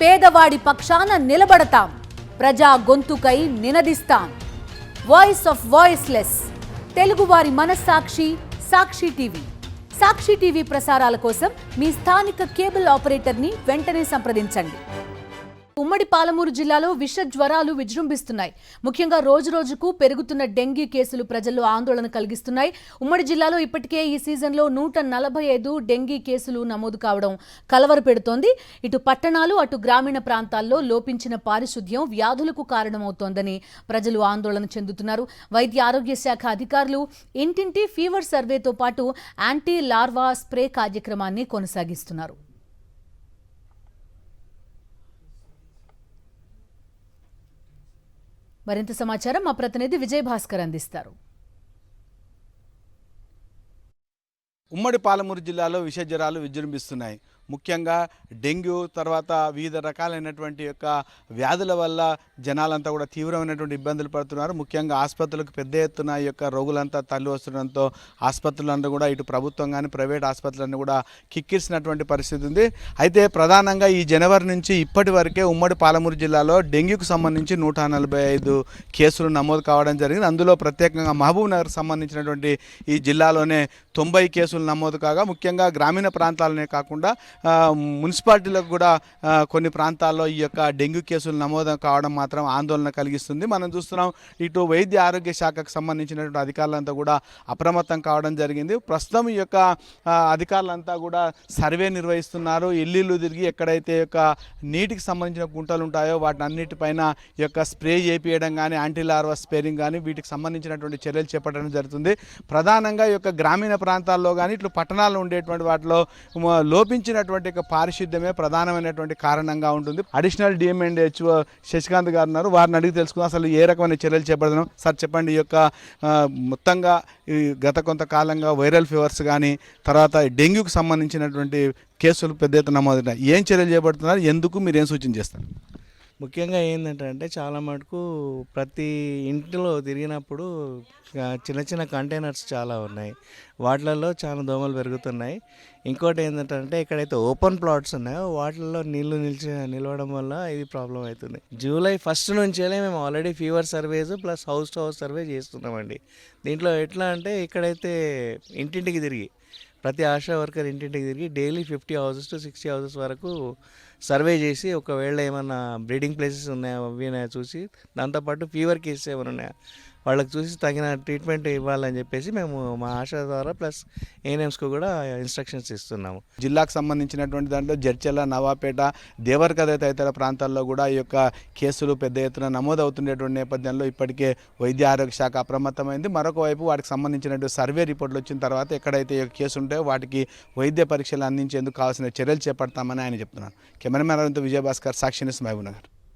పేదవాడి పక్షాన నిలబడతాం, ప్రజా గొంతుకై నినదిస్తాం. వాయిస్ ఆఫ్ వాయిస్లెస్, తెలుగువారి మనస్సాక్షి సాక్షి టీవీ. సాక్షి టీవీ ప్రసారాల కోసం మీ స్థానిక కేబుల్ ఆపరేటర్ని వెంటనే సంప్రదించండి. ఉమ్మడి పాలమూరు జిల్లాలో విష జ్వరాలు విజృంభిస్తున్నాయి. ముఖ్యంగా రోజురోజుకు పెరుగుతున్న డెంగీ కేసులు ప్రజల్లో ఆందోళన కలిగిస్తున్నాయి. ఉమ్మడి జిల్లాలో ఇప్పటికే ఈ సీజన్లో 145 డెంగీ కేసులు నమోదు కావడం కలవరపెడుతోంది. ఇటు పట్టణాలు అటు గ్రామీణ ప్రాంతాల్లో లోపించిన పారిశుద్ధ్యం వ్యాధులకు కారణమవుతోందని ప్రజలు ఆందోళన చెందుతున్నారు. వైద్య ఆరోగ్య శాఖ అధికారులు ఇంటింటి ఫీవర్ సర్వేతో పాటు యాంటీ లార్వా స్ప్రే కార్యక్రమాన్ని కొనసాగిస్తున్నారు. మరింత సమాచారం మా ప్రతినిధి విజయభాస్కర్ అందిస్తారు. ఉమ్మడి పాలమూరు జిల్లాలో విష జ్వరాలు విజృంభిస్తున్నాయి. ముఖ్యంగా డెంగ్యూ తర్వాత వివిధ రకాలైనటువంటి యొక్క వ్యాధుల వల్ల జనాలంతా కూడా తీవ్రమైనటువంటి ఇబ్బందులు పడుతున్నారు. ముఖ్యంగా ఆసుపత్రులకు పెద్ద ఎత్తున ఈ యొక్క రోగులంతా తల్లి వస్తుండడంతో ఆసుపత్రులంతా కూడా ఇటు ప్రభుత్వం కానీ ప్రైవేట్ ఆసుపత్రులన్నీ కూడా కిక్కిరిసినటువంటి పరిస్థితి ఉంది. అయితే ప్రధానంగా ఈ జనవరి నుంచి ఇప్పటి వరకే ఉమ్మడి పాలమూరు జిల్లాలో డెంగ్యూకు సంబంధించి 145 కేసులు నమోదు కావడం జరిగింది. అందులో ప్రత్యేకంగా మహబూబ్ నగర్ సంబంధించినటువంటి ఈ జిల్లాలోనే 90 కేసులు నమోదు కాగా ముఖ్యంగా గ్రామీణ ప్రాంతాలనే కాకుండా మున్సిపాలిటీలకు కూడా కొన్ని ప్రాంతాల్లో ఈ యొక్క డెంగ్యూ కేసులు నమోదు కావడం మాత్రం ఆందోళన కలిగిస్తుంది. మనం చూస్తున్నాం ఇటు వైద్య ఆరోగ్య శాఖకు సంబంధించినటువంటి అధికారులంతా కూడా అప్రమత్తం కావడం జరిగింది. ప్రస్తుతం ఈ యొక్క అధికారులంతా కూడా సర్వే నిర్వహిస్తున్నారు. ఇల్లు తిరిగి ఎక్కడైతే యొక్క నీటికి సంబంధించిన గుంటలు ఉంటాయో వాటిని అన్నిటిపైన ఈ యొక్క స్ప్రే చేపియడం కానీ యాంటీ లార్వా స్ప్రేయింగ్ కానీ వీటికి సంబంధించినటువంటి చర్యలు చేపట్టడం జరుగుతుంది. ప్రధానంగా ఈ యొక్క గ్రామీణ ప్రాంతాల్లో కానీ ఇట్లు పట్టణాల్లో ఉండేటువంటి వాటిలో లోపించినటువంటి పారిశుద్ధ్యమే ప్రధానమైనటువంటి కారణంగా ఉంటుంది. అడిషనల్ డిఎంఎండ్హెచ్ఓ శశికాంత్ గారు ఉన్నారు. వారిని అడిగి తెలుసుకుందాం అసలు ఏ రకమైన చర్యలు చేపడుతున్నాం. సార్ చెప్పండి, ఈ యొక్క మొత్తంగా గత కొంతకాలంగా వైరల్ ఫీవర్స్ కానీ తర్వాత డెంగ్యూకి సంబంధించినటువంటి కేసులు పెద్ద ఎత్తున నమోదవుతున్నాయి. ఏం చర్యలు చేపడుతున్నారు, ఎందుకు మీరు ఏం సూచన చేస్తారు? ముఖ్యంగా ఏంటంటే చాలా మటుకు ప్రతి ఇంటిలో తిరిగినప్పుడు చిన్న చిన్న కంటైనర్స్ చాలా ఉన్నాయి, వాటిలలో చాలా దోమలు పెరుగుతున్నాయి. ఇంకోటి ఏంటంటే ఎక్కడైతే ఓపెన్ ప్లాట్స్ ఉన్నాయో వాటిల్లో నీళ్లు నిలవడం వల్ల ఇది ప్రాబ్లం అవుతుంది. జూలై 1 నుంచే మేము already fever surveys plus house to house survey చేస్తున్నామండి. దీంట్లో ఎట్లా అంటే ఇక్కడైతే ఇంటింటికి తిరిగి ప్రతి ఆశా వర్కర్ ఇంటింటికి తిరిగి డైలీ 50 houses to 60 houses వరకు సర్వే చేసి ఒకవేళ ఏమన్నా బ్రీడింగ్ ప్లేసెస్ ఉన్నాయా అవి చూసి దాంతోపాటు ఫీవర్ కేసెస్ ఏమైనా ఉన్నాయా వాళ్ళకి చూసి తగిన ట్రీట్మెంట్ ఇవ్వాలని చెప్పేసి మేము మా ఆశా ద్వారా ప్లస్ ఏఎన్ఎంస్కు కూడా ఇన్స్ట్రక్షన్స్ ఇస్తున్నాము. జిల్లాకు సంబంధించినటువంటి దాంట్లో జడ్చర్ల, నవాపేట, దేవరకథ తదితర ప్రాంతాల్లో కూడా ఈ యొక్క కేసులు పెద్ద ఎత్తున నమోదవుతుండేటువంటి నేపథ్యంలో ఇప్పటికే వైద్య ఆరోగ్య శాఖ అప్రమత్తమైంది. మరొక వైపు వాటికి సంబంధించినటువంటి సర్వే రిపోర్ట్లు వచ్చిన తర్వాత ఎక్కడైతే కేసు ఉంటాయో వాటికి వైద్య పరీక్షలు అందించేందుకు కావాల్సిన చర్యలు చేపడతామని ఆయన చెప్తున్నారు. కెమెరామెన్ విజయభాస్కర్, సాక్షి న్యూస్, మహబూబ్ నగర్.